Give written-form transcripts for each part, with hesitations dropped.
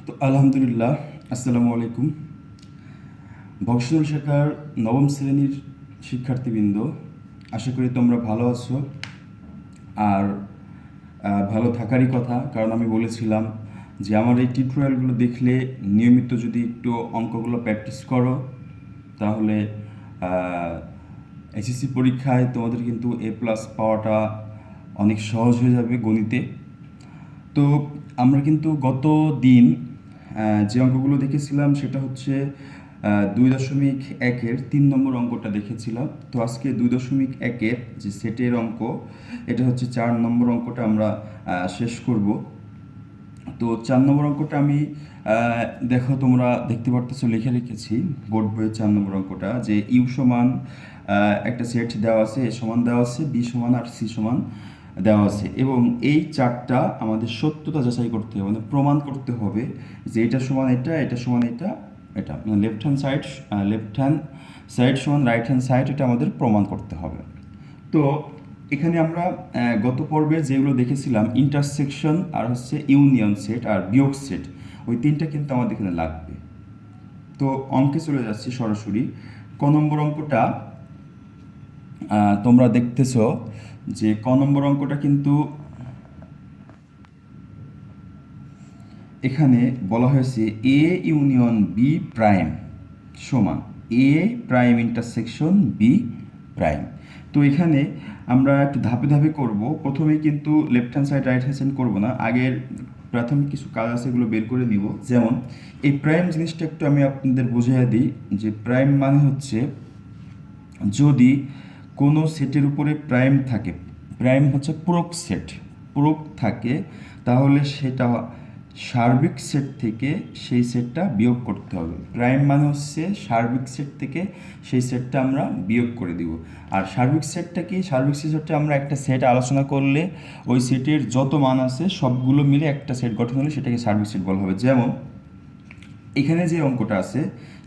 তো আলহামদুলিল্লাহ, আসসালামু আলাইকুম। ভক্সনল শাখার নবম শ্রেণীর শিক্ষার্থীবৃন্দ, আশা করি তোমরা ভালো আছো। আর ভালো থাকারই কথা, কারণ আমি বলেছিলাম যে আমার এই টিউটোরিয়ালগুলো দেখলে নিয়মিত যদি একটু অঙ্কগুলো প্র্যাকটিস করো, তাহলে এসএসসি পরীক্ষায় তোমাদের কিন্তু A+ পাওয়াটা অনেক সহজ হয়ে যাবে গণিতে। তো আমরা কিন্তু গত দিন যে অঙ্কগুলো দেখেছিলাম সেটা হচ্ছে 2.1-এর 3 নম্বর অঙ্কটা দেখেছিলাম। তো আজকে 2.1-এর যে সেটের অঙ্ক, এটা হচ্ছে 4 নম্বর অঙ্কটা আমরা শেষ করব। তো 4 নম্বর অঙ্কটা আমি দেখো, তোমরা দেখতে পারতেছো, লিখে রেখেছি বোর্ড বইয়ের 4 নম্বর অঙ্কটা, যে ইউ সমান একটা সেট দেওয়া আছে, এ সমান দেওয়া আছে, বি সমান আর সি সমান দেওয়া আছে, এবং এই চারটা আমাদের সত্যতা যাচাই করতে হবে, মানে প্রমাণ করতে হবে যে এটা সমান এটা, এটা সমান এটা, এটা মানে লেফট হ্যান্ড সাইড সমান রাইট হ্যান্ড সাইড, এটা আমাদের প্রমাণ করতে হবে। তো এখানে আমরা গত পর্বে যেগুলো দেখেছিলাম, ইন্টারসেকশন আর হচ্ছে ইউনিয়ন সেট আর বিয়োগ সেট, ওই তিনটা কিন্তু আমাদের এখানে লাগবে। তো অঙ্কে চলে যাচ্ছি সরাসরি। ক নম্বর অঙ্কটা তোমরা দেখতেছো যে ক নম্বর অঙ্কটা কিন্তু এখানে বলা হয়েছে এ ইউনিয়ন বি প্রাইম সমান এ প্রাইম ইন্টারসেকশন বি প্রাইম। তো এখানে আমরা একটু ধাপে ধাপে করব। প্রথমেই কিন্তু left hand side right hand side করবো না, আগের প্রাথমিক কিছু কাজ আছে, এগুলো বের করে নিব। যেমন এই প্রাইম জিনিসটা একটু আমি আপনাদের বুঝিয়ে দিই, যে প্রাইম মানে হচ্ছে যদি কোনো সেটের উপরে প্রাইম থাকে, প্রাইম হচ্ছে পূরক সেট, পূরক থাকে, তাহলে সেটা সার্বিক সেট থেকে সেই সেটটা বিয়োগ করতে হবে। প্রাইম মানে হচ্ছে সার্বিক সেট থেকে সেই সেটটা আমরা বিয়োগ করে দিব। আর সার্বিক সেটটা কি? সার্বিক সেটটা আমরা একটা সেট আলোচনা করলে ওই সেটের যত মান আছে সবগুলো মিলে একটা সেট গঠন হলে সেটাকে সার্বিক সেট বলা হবে। যেমন এখানে যে অঙ্কটা আছে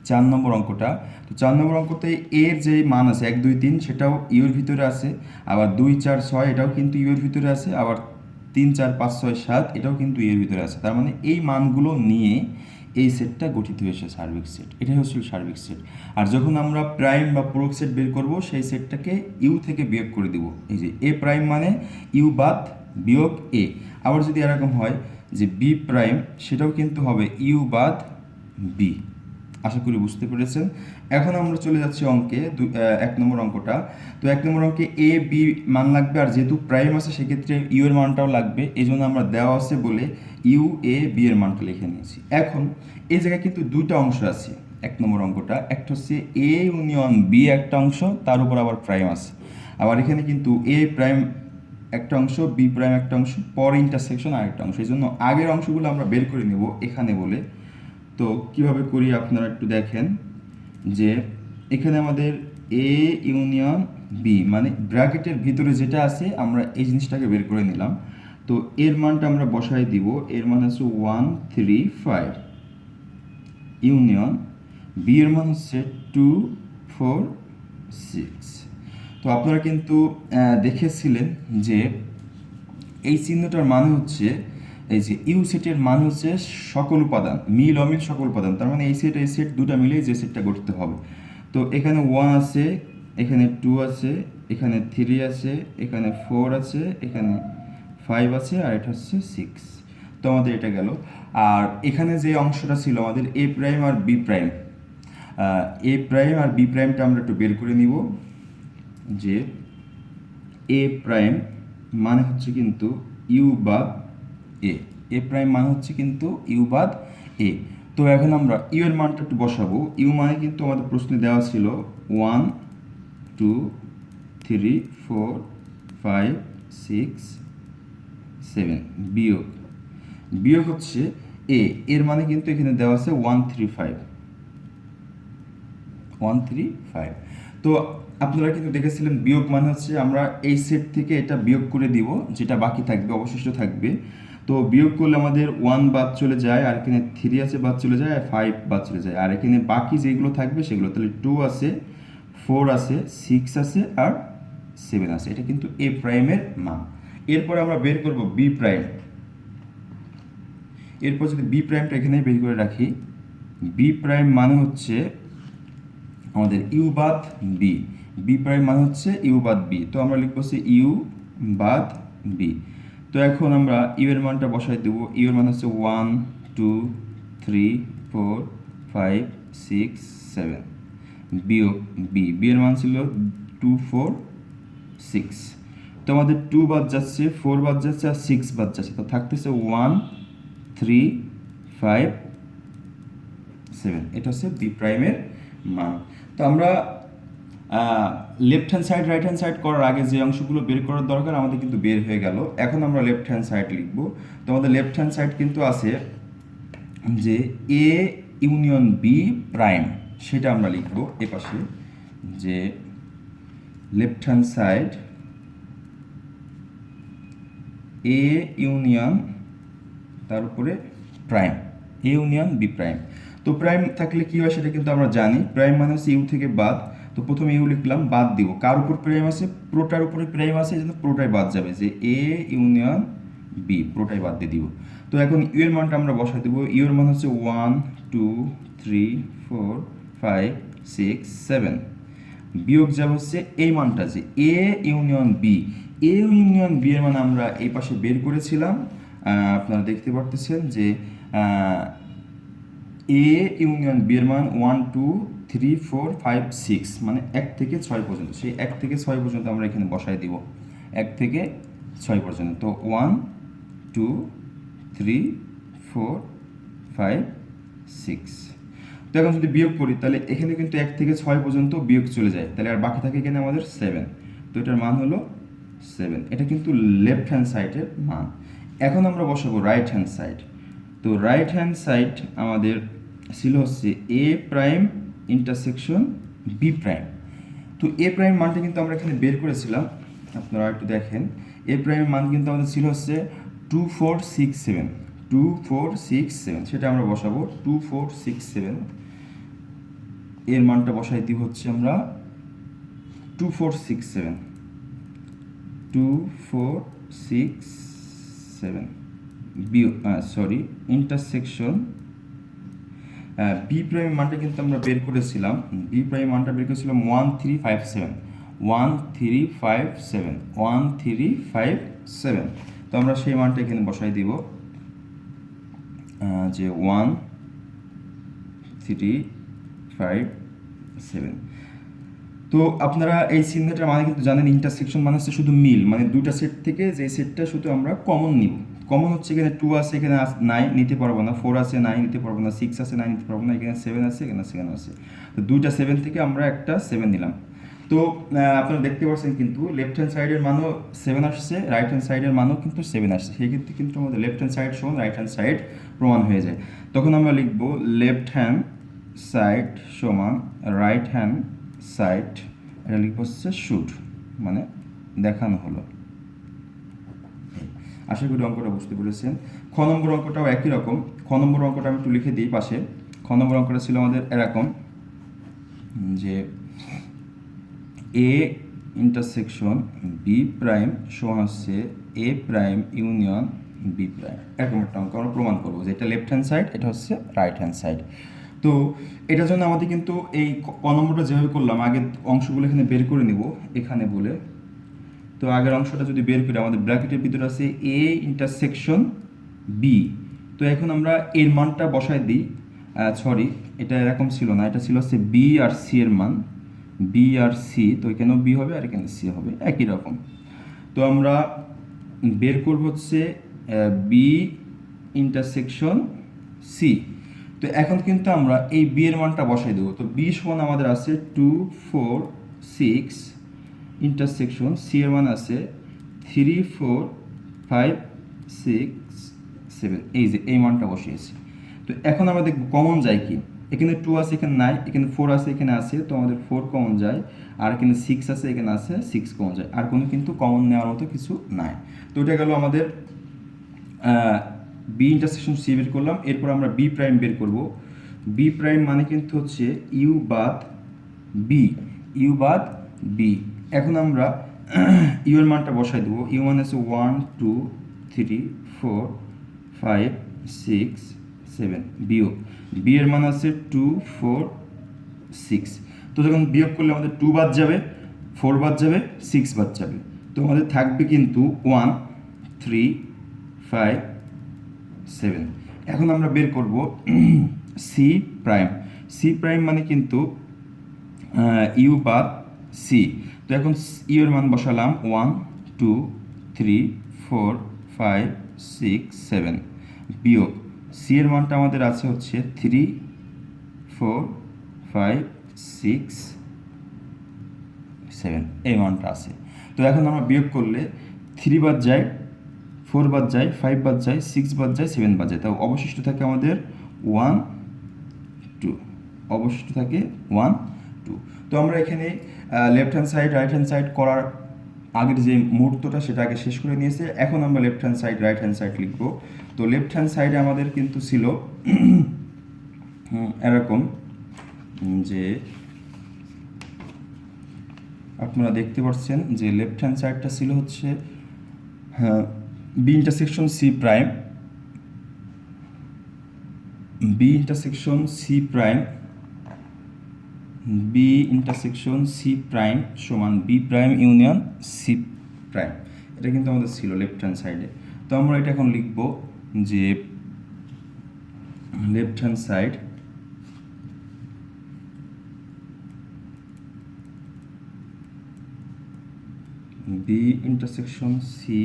4 নম্বর অঙ্কটা, তো 4 নম্বর অঙ্কতে এর যে মান আছে 1 2 3 সেটাও ইউর ভিতরে আছে, আবার 2 4 6 এটাও কিন্তু ইউর ভিতরে আছে, আবার 3 4 5 6 7 এটাও কিন্তু ইউর ভিতরে আছে। তার মানে এই মানগুলো নিয়ে এই সেটটা গঠিত হয়েছে সার্বিক সেট, এটাই হচ্ছে সার্বিক সেট। আর যখন আমরা প্রাইম বা পূরক সেট বের করব, সেই সেটটাকে ইউ থেকে বিয়োগ করে দিব। এই যে এ প্রাইম মানে ইউ বাদ বিয়োগ এ। আবার যদি এরকম হয় যে বি প্রাইম, সেটাও কিন্তু হবে ইউ বাদ বি। আশা করি বুঝতে পেরেছেন। এখন আমরা চলে যাচ্ছি অঙ্কে 1 নম্বর অঙ্কটা। তো 1 নম্বর অঙ্কে এ বি মান লাগবে, আর যেহেতু প্রাইম আছে সেক্ষেত্রে ইউ এর মানটাও লাগবে, এই জন্য আমরা দেওয়া আছে বলে ইউ এ বি এর মানটা লিখে নিয়েছি। এখন এই জায়গায় কিন্তু দুইটা অংশ আছে 1 নম্বর অঙ্কটা, একটা হচ্ছে এ ইউনিয়ন বি একটা অংশ, তার উপর আবার প্রাইম আছে। আবার এখানে কিন্তু এ প্রাইম একটা অংশ, বি প্রাইম একটা অংশ, পরে ইন্টারসেকশন আরেকটা অংশ, এই জন্য আগের অংশগুলো আমরা বের করে নেব এখানে বলে। তো কিভাবে করি আপনারা একটু দেখেন, যে এখানে আমাদের এ ইউনিয়ন বি মানে ব্র্যাকেটের ভিতরে যেটা আছে আমরা এই জিনিসটাকে বের করে নিলাম। তো এর মানটা আমরা বসাই দিব, এর মান হচ্ছে 1 3 5, ইউনিয়ন বি এর মান হচ্ছে 2 4 6। তো আপনারা কিন্তু দেখেছিলেন যে এই চিহ্নটার মানে হচ্ছে, এই যে ইউ সেটের মান হচ্ছে সকল উপাদান, মিল অমিল সকল উপাদান, তার মানে এই সেট দুটা মিলে যে সেটটা গঠিত হবে। তো এখানে 1 আছে, এখানে 2 আছে, এখানে 3 আছে, এখানে 4 আছে, এখানে 5 আছে, আর এটা হচ্ছে 6। তো আমাদের এটা গেল। আর এখানে যে অংশটা ছিল আমাদের এ প্রাইম আর বি প্রাইম, এ প্রাইম আর বি প্রাইমটা আমরা একটু বের করে নিব। যে এ প্রাইম মানে হচ্ছে কিন্তু ইউ বাদ এ, এ প্রাইম মানে হচ্ছে কিন্তু ইউ বাদ এ। তো এখন আমরা ইউ এর মানটা একটু বসাবো। ইউ মানে কিন্তু আমাদের প্রশ্নে দেওয়া ছিল 1 2 3 4 5 6 7, বিয়োগ বিয়োগ হচ্ছে এ, এর মানে কিন্তু এখানে দেওয়া আছে 135। তো আপনারা কিন্তু দেখেছিলেন বিয়োগ মানে হচ্ছে আমরা এই সেট থেকে এটা বিয়োগ করে দিব, যেটা বাকি থাকবে অবশিষ্ট থাকবে। তো বিয়োগ করলে আমাদের 1 বাদ চলে যায়, আর এখানে 3 আছে বাদ চলে যায়, আর 5 বাদ চলে যায়, আর এখানে বাকি যেগুলো থাকবে সেগুলো, তাহলে 2 আছে, 4 আছে, 6 আছে, আর 7 আছে। এটা কিন্তু এ প্রাইমের মান। এরপর আমরা বের করব বি প্রাইম। এরপর যদি বি প্রাইমটা এখানে বের করে রাখি, বি প্রাইম মানে হচ্ছে আমাদের ইউ বাদ বি, বি প্রাইম মানে হচ্ছে ইউ বাদ বি। তো আমরা লিখবো হচ্ছে ইউ বাদ বি। তো এখন আমরা ইউ এর মানটা বসাই দেবো। ইউ এর মান হচ্ছে 1 2 3 4 5 6 7 বিয়োগ বি, বি এর মান ছিল 2 4 6। তো আমাদের 2 বাদ যাচ্ছে, 4 বাদ যাচ্ছে, আর 6 বাদ যাচ্ছে। তো থাকতেছে 1 3 5 7। এটা হচ্ছে বি প্রাইমের মান। তো আমরা left hand side right hand side করার আগে যে অংশগুলো বের করার দরকার আমাদের কিন্তু বের হয়ে গেল। এখন আমরা লেফট হ্যান্ড সাইড লিখব। তো আমাদের লেফট হ্যান্ড সাইড কিন্তু আছে যে এ ইউনিয়ন বি প্রাইম, সেটা আমরা লিখব এ পাশে, যে left hand side A union তার উপরে prime, A union B prime. তো প্রাইম থাকলে কি হয় সেটা কিন্তু আমরা জানি। প্রাইম মানে হচ্ছে ইউ থেকে বাদ। তো প্রথমে ইউ লিখলাম, বাদ দিব। কার উপর প্রাইম আছে? প্রোটার উপরে প্রাইম আছে, এই জন্য প্রোটাই বাদ যাবে, যে এ ইউনিয়ন বি, প্রোটাই বাদ দিয়ে দিব। তো এখন ইউ এর মানটা আমরা বসাই দেবো। ইউ এর মান হচ্ছে 1 2 3 4 5 6 7। বিয়োগ যাবে হচ্ছে এই মানটা, যে A union B, A union B এর মান আমরা এই পাশে বের করেছিলাম। আপনারা দেখতে পারতেছেন যে এ ইউনিয়ন বি এর মান 1 2 3 4 5 6, মানে 1 থেকে 6 পর্যন্ত। সেই 1 থেকে 6 পর্যন্ত আমরা এখানে বসাই দিব, 1 থেকে 6 পর্যন্ত। তো 1 2 3 4 5 6। তো এখন যদি বিয়োগ করি তাহলে এখানে কিন্তু 1 থেকে 6 পর্যন্ত বিয়োগ চলে যায়, তাহলে আর বাকি থাকে এখানে আমাদের 7। তো এটার মান হলো 7। এটা কিন্তু লেফট হ্যান্ড সাইডের মান। এখন আমরা বসাবো রাইট হ্যান্ড সাইড। তো রাইট হ্যান্ড সাইড আমাদের ছিল হচ্ছে এ প্রাইম ইন্টারসেকশন বি প্রাইম। তো এ প্রাইম মানটা কিন্তু আমরা এখানে বের করেছিলাম, আপনারা একটু দেখেন। এ প্রাইমের মান কিন্তু আমাদের ছিল হচ্ছে 2 4 6 7, 2 4 6 7, সেটা আমরা বসাবো 2 4 6 7। এর মানটা বসাই দিব হচ্ছে আমরা 2 4 6 7, 2 4 6 7 ইন্টারসেকশন বি প্রাইম মানটা কিন্তু আমরা বের করেছিলাম। বি প্রাইম মানটা বের করেছিলাম 1 3 5 7, 1 3 5 7, 1 3 5 7। তো আমরা সেই মানটা এখানে বসাই দিব, যে 1 3 5 7। তো আপনারা এই চিহ্নটার মানে কিন্তু জানেন, ইন্টারসেকশন মানে হচ্ছে শুধু মিল, মানে দুটা সেট থেকে যে সেটটা শুধু আমরা কমন নিব। কমন হচ্ছে এখানে 2 আছে, এখানে 9 নিতে পারবো না, 4 আছে 9 নিতে পারবো না, 6 আছে 9 নিতে পারবো না, এখানে 7 আছে, এখানে 7 আছে। তো দুইটা 7 থেকে আমরা একটা 7 নিলাম। তো আপনারা দেখতে পাচ্ছেন কিন্তু লেফট হ্যান্ড সাইডের মানও 7 আসছে, রাইট হ্যান্ড সাইডের মানও কিন্তু 7 আসছে। সেই ক্ষেত্রে কিন্তু আমাদের লেফট হ্যান্ড সাইড সমান রাইট হ্যান্ড সাইড প্রমাণ হয়ে যায়। তখন আমরা লিখব লেফট হ্যান্ড সাইড সমান রাইট হ্যান্ড সাইড, এটা লিখব হচ্ছে শুড, মানে দেখানো হলো। আশা করি অঙ্কটা বুঝতে পেরেছেন। খ নম্বর অঙ্কটাও একই রকম। খ নম্বর অঙ্কটা আমি একটু লিখে দিই পাশে। খ নম্বর অঙ্কটা ছিল আমাদের এরকম, যে এ ইন্টারসেকশন বি প্রাইম সমান হচ্ছে এ প্রাইম ইউনিয়ন বি প্রাইম। এরকম একটা অঙ্ক আমরা প্রমাণ করবো যে এটা লেফট হ্যান্ড সাইড, এটা হচ্ছে রাইট হ্যান্ড সাইড। তো এটার জন্য আমাদের কিন্তু এই ক নম্বরটা যেভাবে করলাম, আগের অংশগুলো এখানে বের করে নিব এখানে বলে। তো আগের অংশটা যদি বের করি, আমাদের ব্র্যাকেটের ভিতরে আছে এ ইন্টারসেকশন বি। তো এখন আমরা এর মানটা বসাই দিই। সরি, এটা এরকম ছিল না, এটা ছিল হচ্ছে বি আর সি এর মান, বি আর সি। তো এখানেও বি হবে আর এখানে সি হবে, একই রকম। তো আমরা বের করব হচ্ছে বি ইন্টারসেকশন সি। তো এখন কিন্তু আমরা এই বি এর মানটা বসাই দেবো। তো বি সমান আমাদের আছে 2 4 6, ইন্টারসেকশন সি এর মান আছে 3 4 5 6 7। এই যে এই মানটা বসিয়েছি। তো এখন আমরা দেখব কমন যায় কি। এখানে 2 আছে, এখানে নাই, এখানে 4 আছে, এখানে আছে। তো আমাদের 4 কমন যায়, আর এখানে 6 আছে, এখানে আছে, 6 কমন যায়। আর কোনো কিন্তু কমন নেওয়ার মতো কিছু নাই। তো এটা গেল আমাদের বি ইন্টারসেকশন সি বের করলাম। এরপর আমরা বি প্রাইম বের করব। বি প্রাইম মানে কিন্তু হচ্ছে ইউ বাদ বি, ইউ বাদ বি। এখন আমরা ইউ এর মানটা বসাই দেবো। ইউ মানে হচ্ছে 1 2 3 4 5 6 7 বিয়োগ বি এর মান আছে 2 4 6। তো যখন বিয়োগ করলে আমাদের 2 বাদ যাবে, 4 বাদ যাবে, 6 বাদ যাবে। তো আমাদের থাকবে কিন্তু 1 3 5 7। এখন আমরা বের করব সি প্রাইম। সি প্রাইম মানে কিন্তু ইউ বাদ সি। তো এখন ইউ এর মান বসালাম 1 2 3 4 5 6 7 বিয়োগ সি এর মানটা আমাদের আছে হচ্ছে 3 4 5 6 7, এই মানটা আছে। তো এখন আমরা বিয়োগ করলে 3 বাদ যায়, 4 বাদ যায়, 5 বাদ যায়, 6 বাদ যায়, 7 বাদ যায়। তাও অবশিষ্ট থাকে আমাদের 1 2, অবশিষ্ট থাকে 1 2। তো আমরা এখানে left hand side right hand side করার আগের যে মুহূর্তটা সেটা আগে শেষ করে নিয়েছে। এখন আমরা left hand side right hand side লিখব। তো লেফট হ্যান্ড সাইডে আমাদের কিন্তু ছিল এরকম যে আপনারা দেখতে পাচ্ছেন যে লেফট হ্যান্ড সাইডটা ছিল হচ্ছে B intersection C prime, B intersection C prime, B intersection C prime সমান B prime union C prime. এটা কিন্তু আমাদের ছিল লেফট হ্যান্ড সাইডে। তো আমরা এটা এখন লিখব যে left hand side B intersection C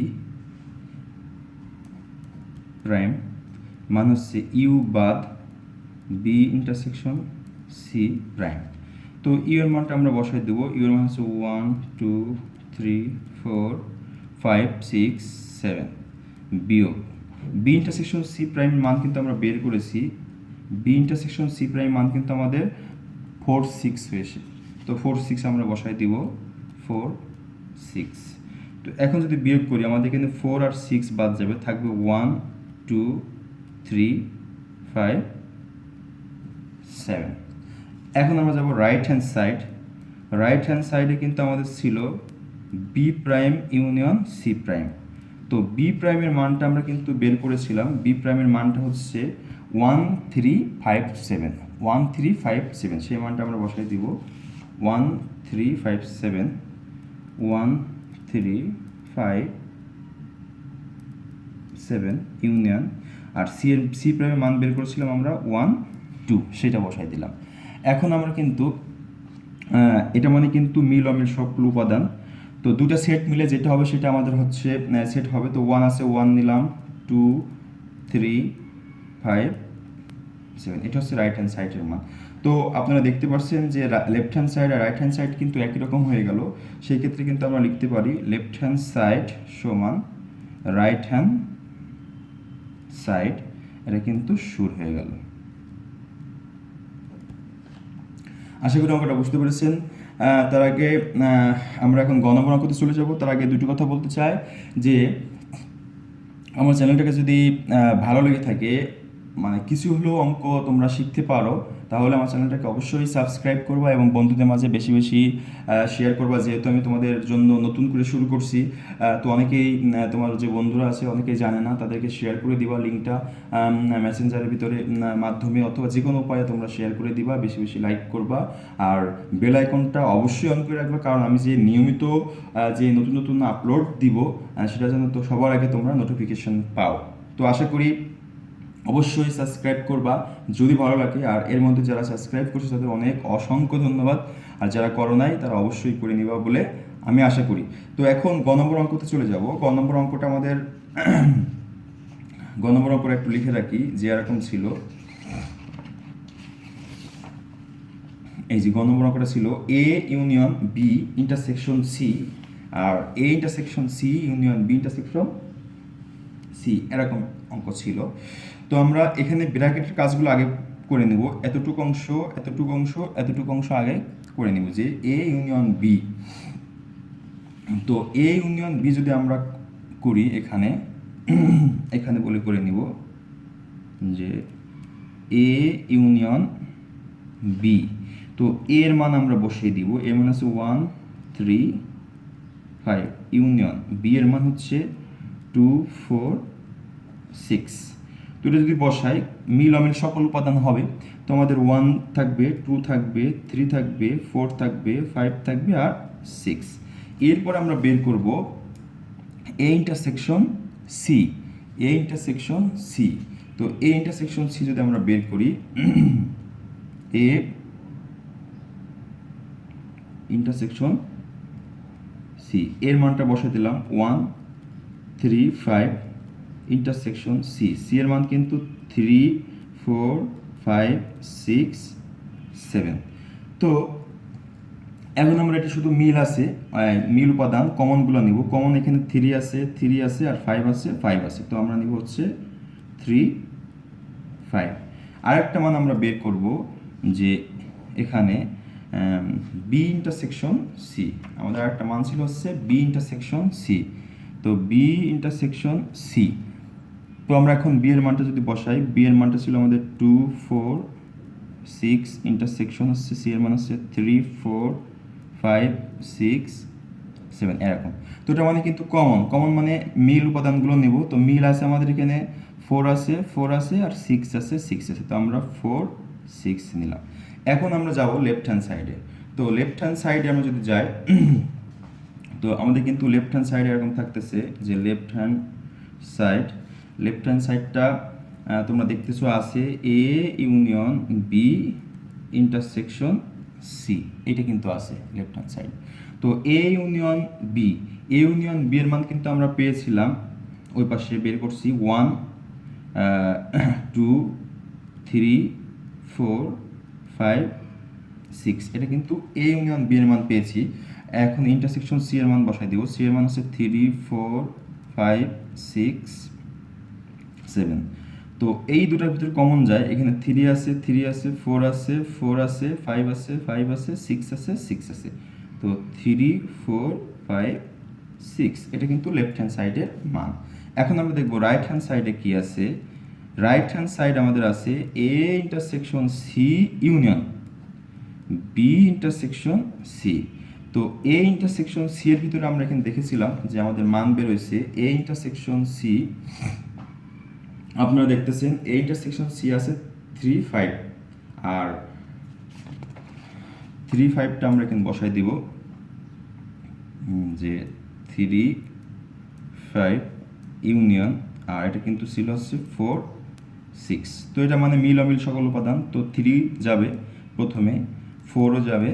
prime মান হচ্ছে ইউ বাদ বি ইন্টারসেকশন সি প্রাইম। তো ইউ এর মানটা আমরা বসাই দেবো। ইউ এর মান হচ্ছে 1 2 3 4 5 6 7 বিয়োগ বি ইন্টারসেকশন সি প্রাইম মান কিন্তু আমরা বের করেছি। বি ইন্টারসেকশন সি প্রাইম মান কিন্তু আমাদের 4 6 হয়েছে। তো 4 6 আমরা বসাই দিব 4 6। তো এখন যদি বিয়োগ করি আমাদের কিন্তু 4 আর 6 বাদ যাবে, থাকবে 1 2 3 5 7। এখন আমরা যাব right hand side. Right hand সাইডে কিন্তু আমাদের ছিল B prime union C prime. তো বি প্রাইমের মানটা আমরা কিন্তু বের করেছিলাম। বি প্রাইমের মানটা হচ্ছে 1 3 5 7, 1 3 5 7। সেই মানটা আমরা বসাই দিব 1 3 5 7, 1 3 5 7 ইউনিয়ন। আর সি প্রাইমের মান বের করেছিলাম আমরা 1 2, সেটা বসাই দিলাম। এখন আমরা কিন্তু এটা মানে কিন্তু মিল অমিল সবগুলো উপাদান। তো দুটা সেট মিলে যেটা হবে সেটা আমাদের হচ্ছে সেট হবে। তো 1 আছে 1 নিলাম, 2 3 5 7, এটা হচ্ছে রাইট হ্যান্ড সাইডের মান। তো আপনারা দেখতে পাচ্ছেন যে লেফট হ্যান্ড সাইড আর রাইট হ্যান্ড সাইড কিন্তু একই রকম হয়ে গেল। সেই ক্ষেত্রে কিন্তু আমরা লিখতে পারি লেফট হ্যান্ড সাইড সমান রাইট হ্যান্ড সাইড, এটা কিন্তু সুর হয়ে গেল। আশা করি অঙ্কটা বুঝতে পেরেছেন। তার আগে আমরা এখন গ নম্বর অঙ্কতে চলে যাব। তার আগে দুটো কথা বলতে চাই যে আমার চ্যানেলটাকে যদি ভালো লেগে থাকে, মানে কিছু হলেও অঙ্ক তোমরা শিখতে পারো, তাহলে আমার চ্যানেলটাকে অবশ্যই সাবস্ক্রাইব করবা এবং বন্ধুদের মাঝে বেশি বেশি শেয়ার করবা। যেহেতু আমি তোমাদের জন্য নতুন করে শুরু করছি, তো অনেকেই তোমার যে বন্ধুরা আছে অনেকেই জানে না, তাদেরকে শেয়ার করে দিবা লিঙ্কটা মেসেঞ্জারের ভিতরে মাধ্যমে অথবা যে কোনো উপায়ে তোমরা শেয়ার করে দিবা, বেশি বেশি লাইক করবা আর বেল আইকনটা অবশ্যই অন করে রাখবা, কারণ আমি যে নিয়মিত যে নতুন নতুন আপলোড দিব সেটা যেন তো সবার আগে তোমরা নোটিফিকেশন পাও। তো আশা করি অবশ্যই সাবস্ক্রাইব করবা যদি ভালো লাগে। আর এর মধ্যে যারা সাবস্ক্রাইব করছে তাদের অনেক অসংখ্য ধন্যবাদ, আর যারা করো নাই তারা অবশ্যই করে নিবা বলে আমি আশা করি। তো এখন গ নম্বর অঙ্কতে চলে যাব। গ নম্বর অঙ্কটা আমাদের গ নম্বর অঙ্কটা একটু লিখে রাখি যে এরকম ছিল। এই যে গ নম্বর অঙ্কটা ছিল A union B intersection C, আর A intersection C union B intersection C, এরকম অঙ্ক ছিল। তো আমরা এখানে ব্র্যাকেটের কাজগুলো আগে করে নেব। এতটুকু অংশ এতটুকু অংশ এতটুকু অংশ আগে করে নেব যে এ ইউনিয়ন বি। তো এ ইউনিয়ন বি যদি আমরা করি এখানে এখানে বলে করে নিব যে এ ইউনিয়ন বি। তো এর মান আমরা বসিয়ে দিব, এর মান আছে 1 3 5 ইউনিয়ন বি এর মান হচ্ছে 2 4 6। তো তো এটা যদি বসাই মিল অমিল সকল উপাদান হবে, তো আমাদের 1 থাকবে, 2 থাকবে, 3 থাকবে, 4 থাকবে, 5 থাকবে আর 6। এরপর আমরা বের করব A intersection C, A intersection C. তো এ ইন্টারসেকশন সি যদি আমরা বের করি, এ ইন্টারসেকশন সি এর মানটা বসে দিলাম 1 3 5 ইন্টারসেকশন সি, সি এর মান কিন্তু 3 4 5 6 7। তো এখন আমরা এটা শুধু মিল আছে, মিল উপাদান কমনগুলো নিব। কমন এখানে 3 আছে, 3 আছে আর 5 আছে, 5 আছে। তো আমরা নিব হচ্ছে 3 5। আরেকটা মান আমরা বের করব যে এখানে বি ইন্টারসেকশন সি, আমাদের আরেকটা মান ছিল হচ্ছে বি ইন্টারসেকশন সি। তো বি ইন্টারসেকশন সি, তো আমরা এখন বি এর মানটা যদি বসাই, বি এর মানটা ছিল আমাদের 2 4 6 ইন্টারসেকশন হচ্ছে সি এর মান হচ্ছে 3 4 5 6 7 এরকম। তো এটা মানে কিন্তু কমন মানে মিল উপাদানগুলো নেব। তো মিল আছে আমাদের এখানে 4 আছে, 4 আছে আর 6 আছে, 6 আছে। তো আমরা 4 6 নিলাম। এখন আমরা যাব লেফট হ্যান্ড সাইডে। তো লেফট হ্যান্ড সাইডে আমরা যদি যাই, তো আমাদের কিন্তু লেফট হ্যান্ড সাইডে এরকম থাকতেছে যে লেফট হ্যান্ড সাইডটা তোমরা দেখতেছো আছে A union B intersection C, এটা কিন্তু আছে লেফট হ্যান্ড সাইড। তো A union B, A union B এর মান কিন্তু আমরা পেয়েছিলাম, ওই পাশে বের করছি 1 2 3 4 5 6, এটা কিন্তু এ ইউনিয়ন বি এর মান পেয়েছি। এখন ইন্টারসেকশন সি এর মান বসাই দিব। সি এর মান হচ্ছে 3 4 5 6 7। তো এই দুটার ভিতরে কমন যায়, এখানে 3 আছে, 3 আছে, 4 আছে, 4 আছে, 5 আছে, 5 আছে, 6 আছে, 6 আছে। তো 3 4 5 6, এটা কিন্তু লেফট হ্যান্ড সাইডের মান। এখন আমরা দেখব রাইট হ্যান্ড সাইডে কি আছে। রাইট হ্যান্ড সাইড আমাদের আছে A intersection C union B intersection C. তো এ ইন্টারসেকশন সি এর ভিতরে আমরা এখানে দেখেছিলাম যে আমাদের মান বের হয়েছে এ ইন্টারসেকশন সি, আপনারা দেখতেছেন এ ইন্টারসেকশন সি আছে 3 5, আর 3 5টা আমরা এখানে বসাই দিব যে 3 5 ইউনিয়ন, আর এটা কিন্তু ছিল হচ্ছে 4 6। তো এটা মানে মিল অমিল সকল উপাদান। তো 3 যাবে প্রথমে, 4ও যাবে,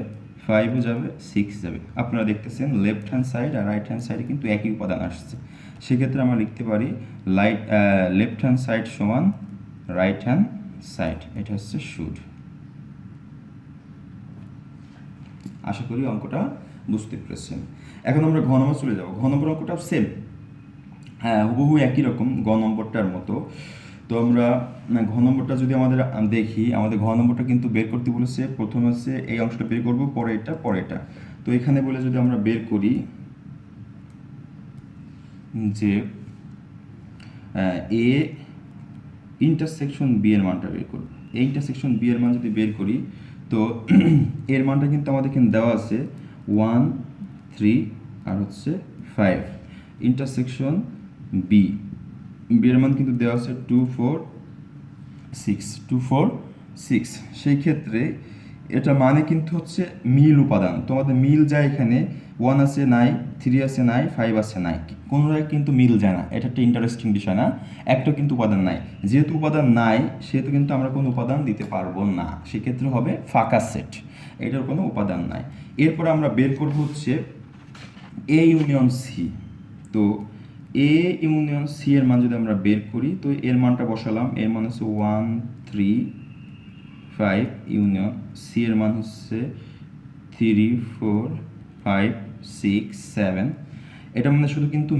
5ও যাবে, 6 যাবে। আপনারা দেখতেছেন লেফট হ্যান্ড সাইড আর রাইট হ্যান্ড সাইডে কিন্তু একই উপাদান আসছে। সেক্ষেত্রে আমরা লিখতে পারি লেফট হ্যান্ড সাইড সমান রাইট হ্যান্ড সাইড, এটা হচ্ছে শুড। আশা করি অঙ্কটা বুঝতে পেরেছেন। এখন আমরা ঘ নম্বর চলে যাব। ঘ নম্বর অঙ্কটা সেম, হ্যাঁ হুবহু একই রকম ঘ নম্বরটার মতো। তো আমরা ঘ নম্বরটা যদি আমাদের দেখি, আমাদের ঘ নম্বরটা কিন্তু বের করতে বলেছে। প্রথমে হচ্ছে এই অংশটা বের করব, পরে এটা। তো এখানে বলে যদি আমরা বের করি যে এ ইন্টারসেকশন বি এর মানটা বের করব। এই ইন্টারসেকশন বি এর মান যদি বের করি, তো এর মানটা কিন্তু আমাদের এখানে দেওয়া আছে 1 3 আর হচ্ছে 5। ইন্টারসেকশন বি, বি এর মান কিন্তু দেওয়া আছে 2 4 6। সেই ক্ষেত্রে এটা মানে কিন্তু হচ্ছে মিল উপাদান। তোমাদের মিল যায় এখানে 1 আছে নাই, 3 আছে নাই, 5 আছে নাই, কোনোটাই কিন্তু মিল যায় না। এটা একটা ইন্টারেস্টিং বিষয় না, একটা কিন্তু উপাদান নাই। যেহেতু উপাদান নাই সেহেতু কিন্তু আমরা কোনো উপাদান দিতে পারবো না, সেক্ষেত্রে হবে ফাঁকা সেট, এটার কোনো উপাদান নাই। এরপর আমরা বের করব হচ্ছে এ ইউনিয়ন সি। তো এ ইউনিয়ন সি এর মান যদি আমরা বের করি, তো এর মানটা বসালাম, এর মান হচ্ছে 1 3 5 ইউনিয়ন সি এর মান হচ্ছে 3 4 5 6 7। এটা মানে শুধু কিন্তু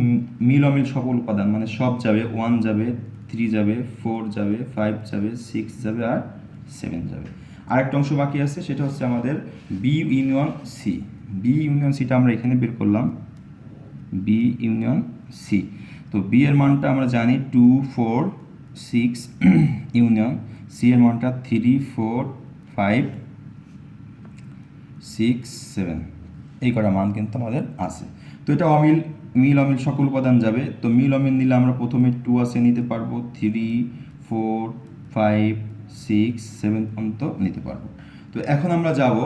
মিল অমিল সকল উপাদান, মানে সব যাবে, 1 যাবে, 3 যাবে, 4 যাবে, 5 যাবে, 6 যাবে আর 7 যাবে। আরেকটা অংশ বাকি আছে, সেটা হচ্ছে আমাদের B union C. B union সিটা আমরা এখানে বের করলাম, বি ইউনিয়ন সি। তো বি এর মানটা আমরা জানি 2 4 6 ইউনিয়ন সি এর মানটা 3 4 5 6 7, এই কটা মান কিন্তু আমাদের আছে। তো এটা মিল অমিল সকল উপাদান যাবে। তো মিল অমিল নিলে আমরা প্রথমে 2 আছে নিতে পারবো, 3 4 5 6 7 পর্যন্ত নিতে পারবো। তো এখন আমরা যাব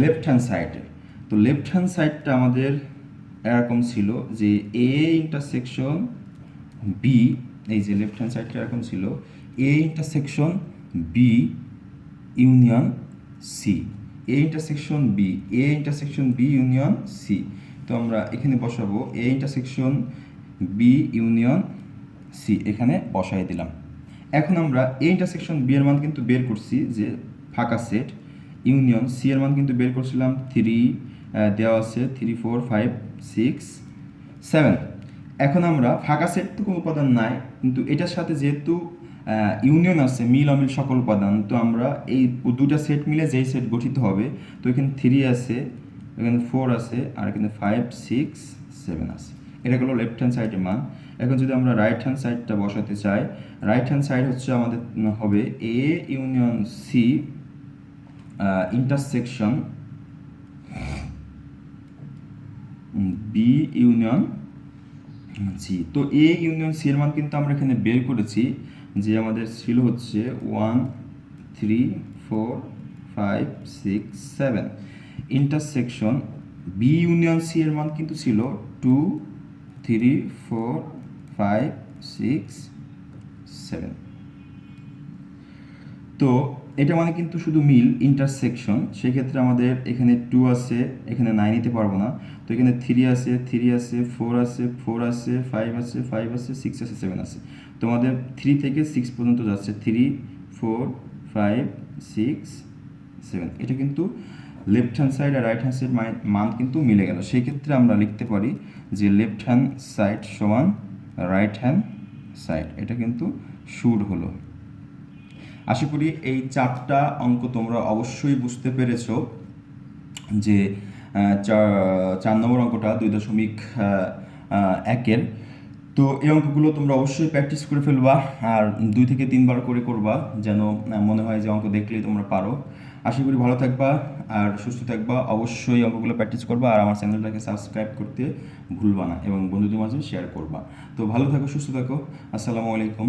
লেফট হ্যান্ড সাইডে। তো লেফট হ্যান্ড সাইডটা আমাদের এরকম ছিল যে এ ইন্টারসেকশন বি, এই যে লেফট হ্যান্ড সাইডটা এরকম ছিল A intersection B union C, A intersection B, A intersection B union C. তো আমরা এখানে বসাবো A intersection B union C, এখানে বসাই দিলাম। এখন আমরা এ ইন্টারসেকশন বি এর মান কিন্তু বের করছি যে ফাঁকা সেট, ইউনিয়ন সি এর মান কিন্তু বের করছিলাম 3 দেওয়া আছে 3 4 5 6 7। এখন আমরা ফাঁকা সেট তো কোনো উপাদান নাই, কিন্তু এটার সাথে যেহেতু ইউনিয়ন আছে, মিল অমিল সকল উপাদান, তো আমরা এই দুটা সেট মিলে যেই সেট গঠিত হবে, তো এখানে 3 আছে, এখানে 4 আছে, আর এখানে 5 6 7 আছে। এটা হলো লেফট হ্যান্ড সাইডের মান। এখন যদি আমরা রাইট হ্যান্ড সাইডটা বসাতে চাই, রাইট হ্যান্ড সাইড হচ্ছে আমাদের হবে A union C intersection B union G. তো এ ইউনিয়ন সি এর মান কিন্তু আমরা এখানে বের করেছি যে আমাদের ছিল হচ্ছে 1 3 4 5 6 7। ইন্টারসেকশন বি ইউনিয়ন সি এর মান কিন্তু ছিল 2 3 4 5 6 7। তো এটা মানে কিন্তু শুধু মিল ইন্টারসেকশন, সেক্ষেত্রে আমাদের এখানে 2 আছে, এখানে 9 নিতে পারবো না, তো এখানে 3 আছে 3 আছে 4 আছে 4 আছে 5 আছে 5 আছে 6 আছে 7 আছে। তো আমাদের 3 থেকে 6 পর্যন্ত যাচ্ছে 3 4 5 6 7। এটা কিন্তু লেফট হ্যান্ড সাইড আর রাইট হ্যান্ড সাইড মান কিন্তু মিলে গেল। সেই ক্ষেত্রে আমরা লিখতে পারি যে লেফট হ্যান্ড সাইড সমান রাইট হ্যান্ড সাইড। এটা কিন্তু শুড হলো। আশা করি এই 4টা অঙ্ক তোমরা অবশ্যই বুঝতে পেরেছ যে 4 নম্বর অঙ্কটা 2.1-এর। তো এই অঙ্কগুলো তোমরা অবশ্যই প্র্যাকটিস করে ফেলবা, আর 2 থেকে 3 বার করে করবা, যেন মনে হয় যে অঙ্ক দেখলেই তোমরা পারো। আশা করি ভালো থাকবা আর সুস্থ থাকবা। অবশ্যই অঙ্কগুলো প্র্যাকটিস করবা, আর আমার চ্যানেলটাকে সাবস্ক্রাইব করতে ভুলবা না, এবং বন্ধুদের মাঝে শেয়ার করবা। তো ভালো থাকো, সুস্থ থাকো। আসসালামু আলাইকুম।